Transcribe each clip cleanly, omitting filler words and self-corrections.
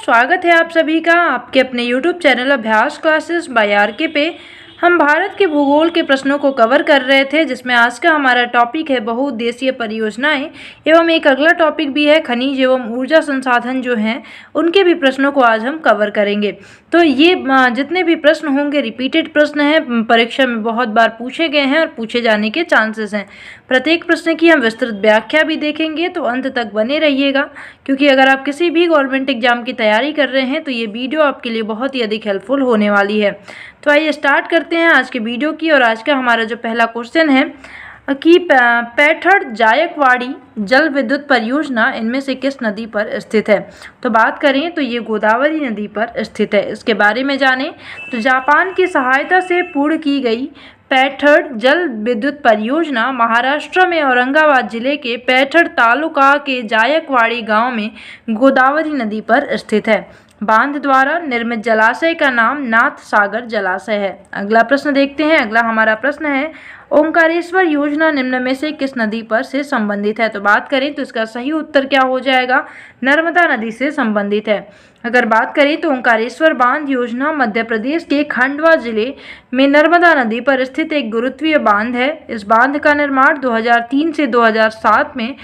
स्वागत है आप सभी का आपके अपने YouTube चैनल अभ्यास क्लासेस बाय आरके पे। हम भारत के भूगोल के प्रश्नों को कवर कर रहे थे, जिसमें आज का हमारा टॉपिक है बहुउद्देशीय परियोजनाएं एवं एक अगला टॉपिक भी है खनिज एवं ऊर्जा संसाधन जो हैं उनके भी प्रश्नों को आज हम कवर करेंगे। तो ये जितने भी प्रश्न होंगे रिपीटेड प्रश्न हैं, परीक्षा में बहुत बार पूछे गए हैं और पूछे जाने के चांसेस हैं। प्रत्येक प्रश्न की हम विस्तृत व्याख्या भी देखेंगे, तो अंत तक बने रहिएगा, क्योंकि अगर आप किसी भी गवर्नमेंट एग्जाम की तैयारी कर रहे हैं तो ये वीडियो आपके लिए बहुत ही अधिक हेल्पफुल होने वाली है। तो आइए स्टार्ट करते हैं आज के वीडियो की। और आज का हमारा जो पहला क्वेश्चन है कि पैठड़ जायकवाड़ी जल विद्युत परियोजना इनमें से किस नदी पर स्थित है। तो बात करें तो ये गोदावरी नदी पर स्थित है। इसके बारे में जानें तो जापान की सहायता से पूर्ण की गई पैठड़ जल विद्युत परियोजना महाराष्ट्र में औरंगाबाद जिले के पैठड़ तालुका के जायकवाड़ी गांव में गोदावरी नदी पर स्थित है। बांध द्वारा निर्मित जलाशय का नाम नाथ सागर जलाशय है। अगला प्रश्न देखते हैं। अगला हमारा प्रश्न है ओंकारेश्वर योजना निम्न में से किस नदी पर से संबंधित है। तो बात करें तो इसका सही उत्तर क्या हो जाएगा, नर्मदा नदी से संबंधित है। अगर बात करें तो ओंकारेश्वर बांध योजना मध्य प्रदेश के खंडवा जिले में नर्मदा नदी पर स्थित एक गुरुत्वीय बांध है। इस बांध का निर्माण 2003 से 2007 में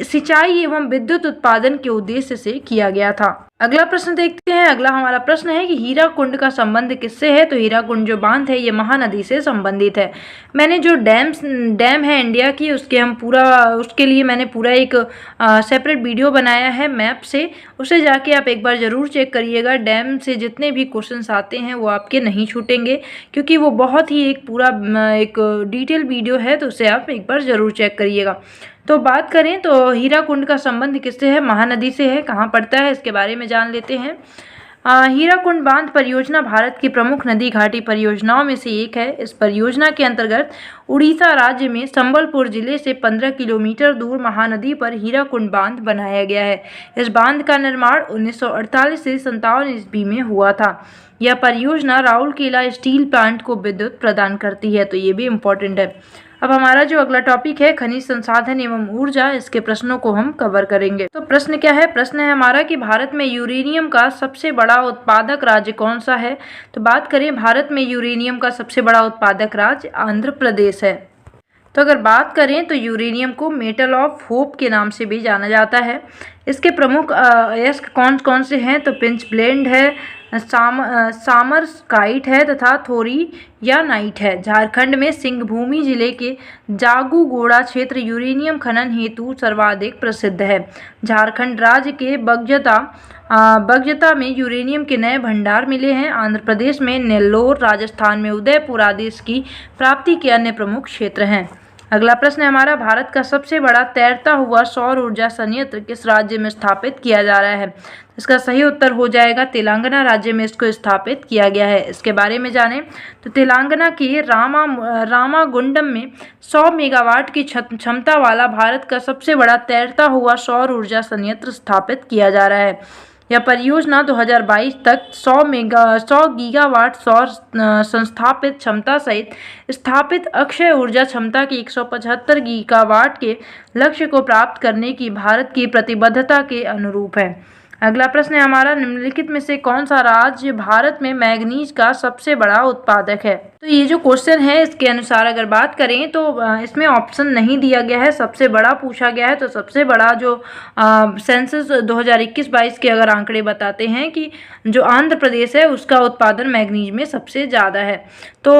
सिंचाई एवं विद्युत उत्पादन के उद्देश्य से किया गया था। अगला प्रश्न देखते हैं। अगला हमारा प्रश्न है कि हीराकुंड का संबंध किससे है। तो हीराकुंड जो बांध है ये महानदी से संबंधित है। मैंने जो डैम है इंडिया की उसके लिए मैंने पूरा एक सेपरेट वीडियो बनाया है मैप से, उसे जाके आप एक बार ज़रूर चेक करिएगा। डैम से जितने भी क्वेश्चंस आते हैं वो आपके नहीं छूटेंगे, क्योंकि वो बहुत ही एक पूरा एक डिटेल वीडियो है, तो उसे आप एक बार ज़रूर चेक करिएगा। तो बात करें तो हीराकुंड का संबंध किससे है, महानदी से है। कहाँ पड़ता है इसके बारे में जान लेते हैं। हीराकुंड बांध परियोजना भारत की प्रमुख नदी घाटी परियोजनाओं में से एक है। इस परियोजना के अंतर्गत उड़ीसा राज्य में संबलपुर जिले से 15 किलोमीटर दूर महानदी पर हीराकुंड बांध बनाया गया है। इस बांध का निर्माण 1948 से 57 ईस्वी में हुआ था। यह परियोजना राउरकेला स्टील प्लांट को विद्युत प्रदान करती है, तो ये भी इम्पोर्टेंट है। अब हमारा जो अगला टॉपिक है खनिज संसाधन एवं ऊर्जा, इसके प्रश्नों को हम कवर करेंगे। तो प्रश्न क्या है, प्रश्न है हमारा कि भारत में यूरेनियम का सबसे बड़ा उत्पादक राज्य कौन सा है। तो बात करें भारत में यूरेनियम का सबसे बड़ा उत्पादक राज्य आंध्र प्रदेश है। तो अगर बात करें तो यूरेनियम को मेटल ऑफ होप के नाम से भी जाना जाता है। इसके प्रमुख अयस्क कौन कौन से हैं। तो पिंच ब्लेंड है, सामरस्काइट है तथा थोरी या नाइट है। झारखंड में सिंहभूमि जिले के जागूगोड़ा क्षेत्र यूरेनियम खनन हेतु सर्वाधिक प्रसिद्ध है। झारखंड राज्य के बगजता में यूरेनियम के नए भंडार मिले हैं। आंध्र प्रदेश में नेल्लोर, राजस्थान में उदयपुर आदि इसकी प्राप्ति के अन्य प्रमुख क्षेत्र हैं। अगला प्रश्न है हमारा, भारत का सबसे बड़ा तैरता हुआ सौर ऊर्जा संयंत्र किस राज्य में स्थापित किया जा रहा है। इसका सही उत्तर हो जाएगा तेलंगाना राज्य में इसको स्थापित किया गया है। इसके बारे में जानें तो तेलंगाना के रामागुंडम में 100 मेगावाट की क्षमता वाला भारत का सबसे बड़ा तैरता हुआ सौर ऊर्जा संयंत्र स्थापित किया जा रहा है। यह परियोजना 2022 तक 100 गीगावाट सौर संस्थापित क्षमता सहित स्थापित अक्षय ऊर्जा क्षमता की 175 गीगावाट के लक्ष्य को प्राप्त करने की भारत की प्रतिबद्धता के अनुरूप है। अगला प्रश्न है हमारा, निम्नलिखित में से कौन सा राज्य भारत में मैग्नीज का सबसे बड़ा उत्पादक है। तो ये जो क्वेश्चन है इसके अनुसार अगर बात करें तो इसमें ऑप्शन नहीं दिया गया है, सबसे बड़ा पूछा गया है। तो सबसे बड़ा जो सेंसस 2021-22 के अगर आंकड़े बताते हैं कि जो आंध्र प्रदेश है उसका उत्पादन मैग्नीज में सबसे ज़्यादा है। तो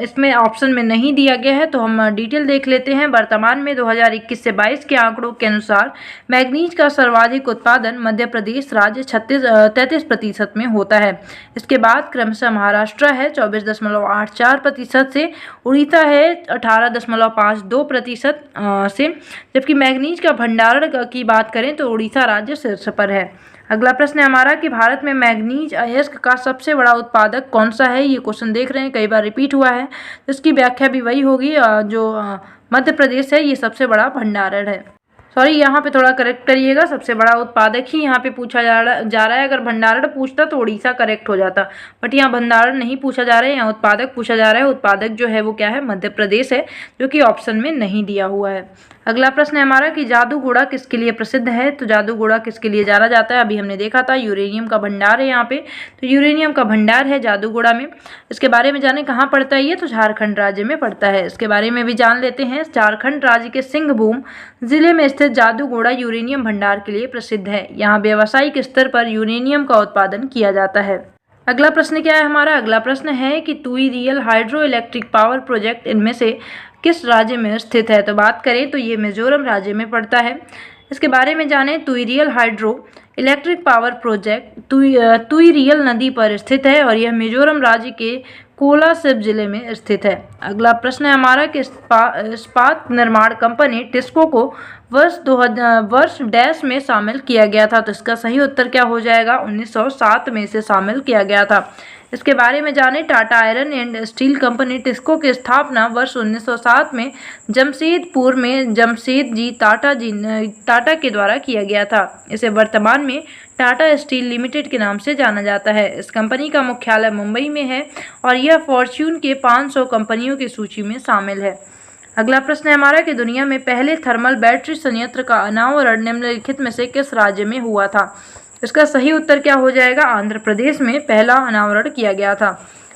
इसमें ऑप्शन में नहीं दिया गया है, तो हम डिटेल देख लेते हैं। वर्तमान में 2021 से 22 के आंकड़ों के अनुसार मैग्नीज का सर्वाधिक उत्पादन मध्य प्रदेश राज्य 33% में होता है। इसके बाद क्रमशः महाराष्ट्र है 24.84% से, उड़ीसा है 18.52% से, जबकि मैग्नीज का भंडारण की बात करें तो उड़ीसा राज्य शीर्ष पर है। अगला प्रश्न है हमारा कि भारत में मैग्नीज अयस्क का सबसे बड़ा उत्पादक कौन सा है। ये क्वेश्चन देख रहे हैं कई बार रिपीट हुआ है, तो इसकी व्याख्या भी वही होगी। जो मध्य प्रदेश है ये सबसे बड़ा भंडारण है। सॉरी, यहाँ पे थोड़ा करेक्ट करिएगा, सबसे बड़ा उत्पादक ही यहाँ पे पूछा जा रहा है। अगर भंडारण पूछता तो उड़ीसा करेक्ट हो जाता, बट यहाँ भंडारण नहीं पूछा जा रहा है, यहाँ उत्पादक पूछा जा रहा है। उत्पादक जो है वो क्या है, मध्य प्रदेश है, जो कि ऑप्शन में नहीं दिया हुआ है। अगला प्रश्न है हमारा कि जादूगोड़ा किसके लिए प्रसिद्ध है। तो जादूगोड़ा किसके लिए जाना जाता है, अभी हमने देखा था यूरेनियम का भंडार है यहाँ पे, तो यूरेनियम का भंडार है जादूगोड़ा में। इसके बारे में जाने कहाँ पड़ता है ये, तो झारखंड राज्य में पड़ता है। इसके बारे में भी जान लेते हैं। झारखंड राज्य के सिंहभूम जिले में स्थित जादूगोड़ा यूरेनियम भंडार के लिए प्रसिद्ध है। यहाँ व्यावसायिक स्तर पर यूरेनियम का उत्पादन किया जाता है। अगला प्रश्न क्या है हमारा, अगला प्रश्न है कि तुईरियल हाइड्रो इलेक्ट्रिक पावर प्रोजेक्ट इनमें से किस राज्य में स्थित है। तो बात करें तो ये मिजोरम राज्य में पड़ता है। इसके बारे में जानें। तुईरियल हाइड्रो इलेक्ट्रिक पावर प्रोजेक्ट तुईरियल नदी पर स्थित है और यह मिजोरम राज्य के कोलासिब जिले में स्थित है। अगला प्रश्न है हमारा कि इस्पात निर्माण कंपनी टिस्को को वर्ष डैश में शामिल किया गया था। तो इसका सही उत्तर क्या हो जाएगा, 1907 में इसे शामिल किया गया था। इसके बारे में जानें। Tata iron and steel company TISCO की स्थापना वर्ष 1907 में जमशेदपुर में जमशेदजी टाटा के द्वारा किया गया था। इसे वर्तमान में टाटा स्टील लिमिटेड के नाम से जाना जाता है। इस कंपनी का मुख्यालय मुंबई में है और यह फॉर्च्यून के 500 कंपनियों की सूची में शामिल है। अगला प्रश्न है हमारा कि दुनिया में पहले थर्मल बैटरी संयंत्र का अनावरण निम्नलिखित में से किस राज्य में हुआ था। इसका सही उत्तर क्या हो जाएगा, आंध्र प्रदेश में पहला अनावरण किया गया था।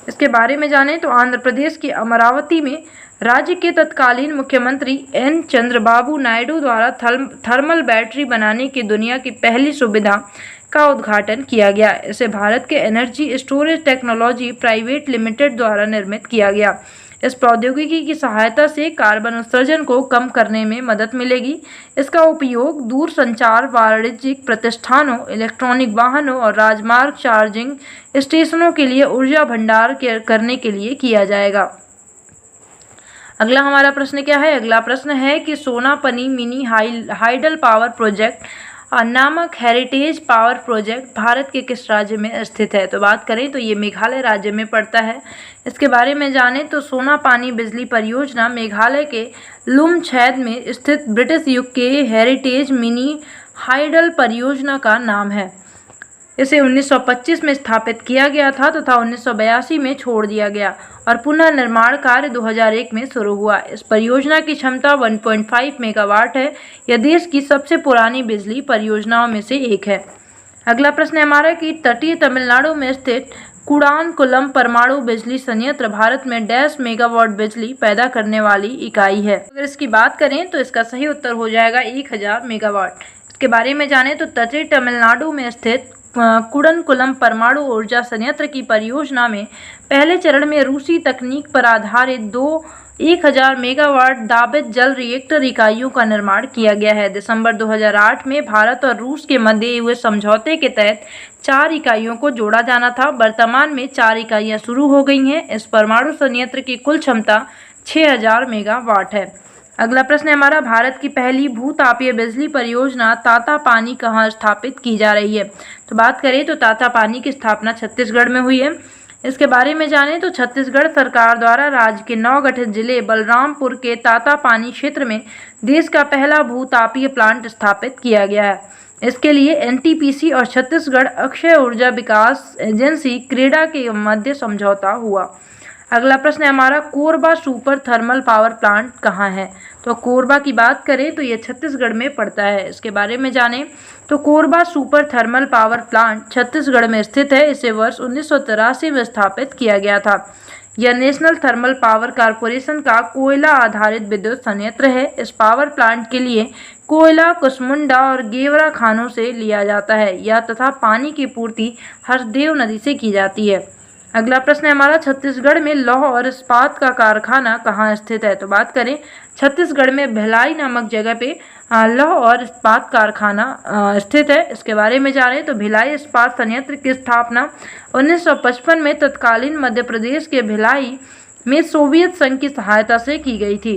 इसके बारे में जानें तो आंध्र प्रदेश की अमरावती में राज्य के तत्कालीन मुख्यमंत्री एन चंद्रबाबू नायडू द्वारा थर्मल बैटरी बनाने की दुनिया की पहली सुविधा का उद्घाटन किया गया। इसे भारत के energy storage technology private limited द्वारा निर्मित किया गया। इस प्रौद्योगिकी की सहायता से कार्बन उत्सर्जन को कम करने में मदद मिलेगी। इसका उपयोग दूरसंचार, वाणिज्यिक प्रतिष्ठानों, इलेक्ट्रॉनिक वाहनों और राजमार्ग चार्जिंग स्टेशनों के लिए ऊर्जा भंडार करने के लिए किया जाएगा। अगला हमारा प्रश्न क्या है, अगला प्रश्न है कि सोनापनी मिनी हाइडल पावर प्रोजेक्ट नामक हेरिटेज पावर प्रोजेक्ट भारत के किस राज्य में स्थित है। तो बात करें तो ये मेघालय राज्य में पड़ता है। इसके बारे में जानें तो सोनापानी बिजली परियोजना मेघालय के लुमछैद में स्थित ब्रिटिश युग के हेरिटेज मिनी हाइडल परियोजना का नाम है। इसे 1925 में स्थापित किया गया था तथा 1982 में छोड़ दिया गया और पुनः निर्माण कार्य 2001 में शुरू हुआ। इस परियोजना की क्षमता 1.5 मेगावाट है। यह देश की सबसे पुरानी बिजली परियोजनाओं में से एक है। अगला प्रश्न है हमारा कि तटीय तमिलनाडु में स्थित कुडानकुलम परमाणु बिजली संयंत्र भारत में डैश मेगावाट बिजली पैदा करने वाली इकाई है। अगर इसकी बात करें तो इसका सही उत्तर हो जाएगा 1000 मेगावाट। इसके बारे में जानें तो तटीय तमिलनाडु में स्थित कुडनकुलम परमाणु ऊर्जा संयंत्र की परियोजना में पहले चरण में रूसी तकनीक पर आधारित दो 1000 मेगावाट दाबित जल रिएक्टर इकाइयों का निर्माण किया गया है। दिसंबर 2008 में भारत और रूस के मध्य हुए समझौते के तहत 4 इकाइयों को जोड़ा जाना था। वर्तमान में 4 इकाइयां शुरू हो गई हैं। इस परमाणु संयंत्र की कुल क्षमता 6000 मेगावाट है। अगला प्रश्न है हमारा, भारत की पहली भूतापीय बिजली परियोजना तातापानी कहाँ स्थापित की जा रही है। तो बात करें तो तातापानी की स्थापना छत्तीसगढ़ में हुई है। इसके बारे में जानें तो छत्तीसगढ़ सरकार द्वारा राज्य के नवगठित जिले बलरामपुर के तातापानी क्षेत्र में देश का पहला भूतापीय प्लांट स्थापित किया गया है। इसके लिए एनटीपीसी और छत्तीसगढ़ अक्षय ऊर्जा विकास एजेंसी क्रेडा के मध्य समझौता हुआ। अगला प्रश्न है हमारा, Korba super thermal power plant कहाँ है। तो कोरबा की बात करें तो ये छत्तीसगढ़ में पड़ता है। इसके बारे में जानें तो Korba super thermal power plant Chhattisgarh में स्थित है। इसे वर्ष 1983 में स्थापित किया गया था। यह नेशनल थर्मल पावर कॉरपोरेशन का कोयला आधारित विद्युत संयंत्र है। इस पावर प्लांट के लिए कोयला कुसमुंडा और गेवरा खानों से लिया जाता है यह तथा पानी की पूर्ति हरदेव नदी से की जाती है। अगला प्रश्न है हमारा, छत्तीसगढ़ में लौह और इस्पात का कारखाना कहाँ स्थित है। तो बात करें छत्तीसगढ़ में भिलाई नामक जगह पे लौह और इस्पात कारखाना स्थित है। इसके बारे में जानें तो भिलाई इस्पात संयंत्र की स्थापना 1955 में तत्कालीन मध्य प्रदेश के भिलाई में सोवियत संघ की सहायता से की गई थी।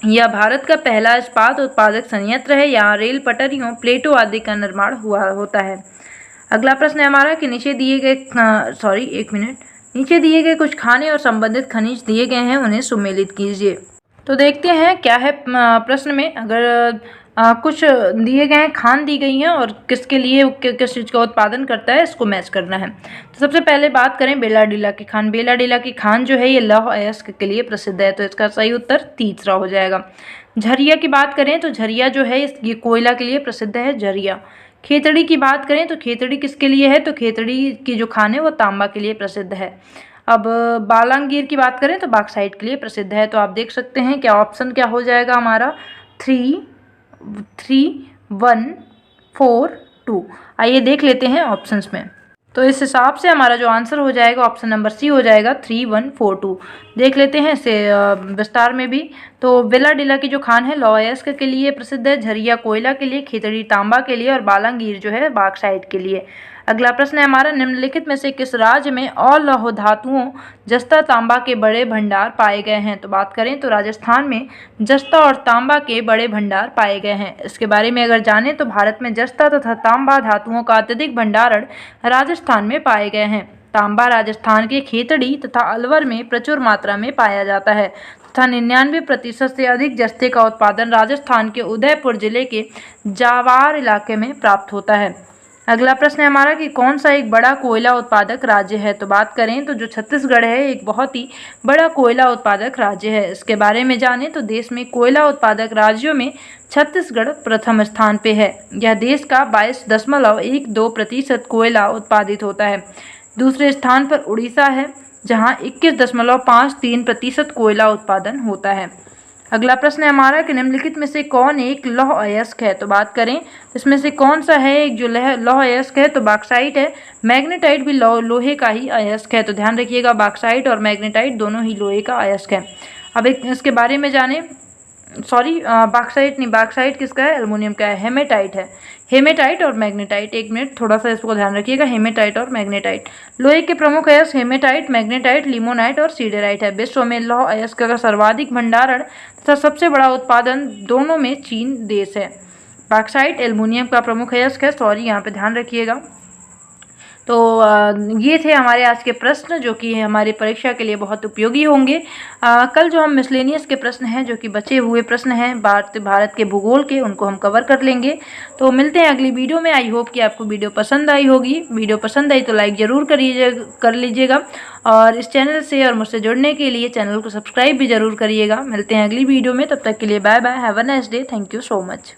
यह भारत का पहला इस्पात उत्पादक संयंत्र है। यहाँ रेल पटरियों, प्लेटों आदि का निर्माण होता है। अगला प्रश्न है हमारा कि नीचे दिए गए कुछ खाने और संबंधित खनिज दिए गए हैं, उन्हें सुमेलित कीजिए। तो देखते हैं क्या है प्रश्न में। अगर कुछ दिए गए हैं, खान दी गई हैं और किसके लिए किस चीज़ का उत्पादन करता है, इसको मैच करना है। तो सबसे पहले बात करें बेलाडीला की खान। बेलाडीला की खान जो है ये लौह अयस्क के लिए प्रसिद्ध है। तो इसका सही उत्तर तीसरा हो जाएगा। झरिया की बात करें तो झरिया जो है ये कोयला के लिए प्रसिद्ध है, झरिया। खेतड़ी की बात करें तो खेतड़ी किसके लिए है, तो खेतड़ी की जो खान है वो तांबा के लिए प्रसिद्ध है। अब बालांगीर की बात करें तो बॉक्साइट के लिए प्रसिद्ध है। तो आप देख सकते हैं क्या ऑप्शन क्या हो जाएगा हमारा 3, 1, 4, 2। आइए देख लेते हैं ऑप्शंस में। तो इस हिसाब से हमारा जो आंसर हो जाएगा ऑप्शन नंबर सी हो जाएगा 3, 1, 4, 2। देख लेते हैं इसे विस्तार में भी। तो विलाडिला की जो खान है लौह अयस्क के लिए प्रसिद्ध है, झरिया कोयला के लिए, खेतड़ी तांबा के लिए और बालांगीर जो है बॉक्साइट के लिए। अगला प्रश्न है हमारा, निम्नलिखित में से किस राज्य में अलौह धातुओं जस्ता तांबा के बड़े भंडार पाए गए हैं। तो बात करें तो राजस्थान में जस्ता और तांबा के बड़े भंडार पाए गए हैं। इसके बारे में अगर जानें तो भारत में जस्ता तथा तांबा धातुओं का अत्यधिक भंडारण राजस्थान में पाए गए हैं। तांबा राजस्थान के खेतड़ी तथा अलवर में प्रचुर मात्रा में पाया जाता है तथा 99% से अधिक जस्ते का उत्पादन राजस्थान के उदयपुर जिले के जावार इलाके में प्राप्त होता है। अगला प्रश्न है हमारा कि कौन सा एक बड़ा कोयला उत्पादक राज्य है। तो बात करें तो जो छत्तीसगढ़ है एक बहुत ही बड़ा कोयला उत्पादक राज्य है। इसके बारे में जानें तो देश में कोयला उत्पादक राज्यों में छत्तीसगढ़ प्रथम स्थान पे है। यह देश का 22.12% कोयला उत्पादित होता है। दूसरे स्थान पर उड़ीसा है जहां 21.53% कोयला उत्पादन होता है। अगला प्रश्न है हमारा कि निम्नलिखित में से कौन एक लौह अयस्क है। तो बात करें इसमें से कौन सा है एक जो लौह अयस्क है, तो बॉक्साइट है। मैग्नेटाइट भी लोहे का ही अयस्क है। तो ध्यान रखिएगा बॉक्साइट और मैग्नेटाइट दोनों ही लोहे का अयस्क है। अब एक इसके बारे में जाने, सॉरी बॉक्साइट नहीं, बॉक्साइट किसका है, एल्युमिनियम का है, हेमेटाइट है। हेमेटाइट और मैग्नेटाइट, एक मिनट थोड़ा सा इसको ध्यान रखिएगा, हेमेटाइट और मैग्नेटाइट। लोहे के प्रमुख अयस्क हेमेटाइट, मैग्नेटाइट, लिमोनाइट और सीडेराइट है। विश्व में लौह अयस्क का सर्वाधिक भंडारण तथा सबसे बड़ा उत्पादन दोनों में चीन देश है। बॉक्साइट एल्युमिनियम का प्रमुख अयस्क है, सॉरी यहाँ पे ध्यान रखिएगा। तो ये थे हमारे आज के प्रश्न जो कि हमारी परीक्षा के लिए बहुत उपयोगी होंगे। कल जो हम मिसलेनियस के प्रश्न हैं जो कि बचे हुए प्रश्न हैं भारत के भूगोल के, उनको हम कवर कर लेंगे। तो मिलते हैं अगली वीडियो में। आई होप कि आपको वीडियो पसंद आई होगी। वीडियो पसंद आई तो लाइक ज़रूर कर लीजिएगा और इस चैनल से और मुझसे जुड़ने के लिए चैनल को सब्सक्राइब भी ज़रूर करिएगा। मिलते हैं अगली वीडियो में, तब तक के लिए bye bye, have a nice day, thank you so much.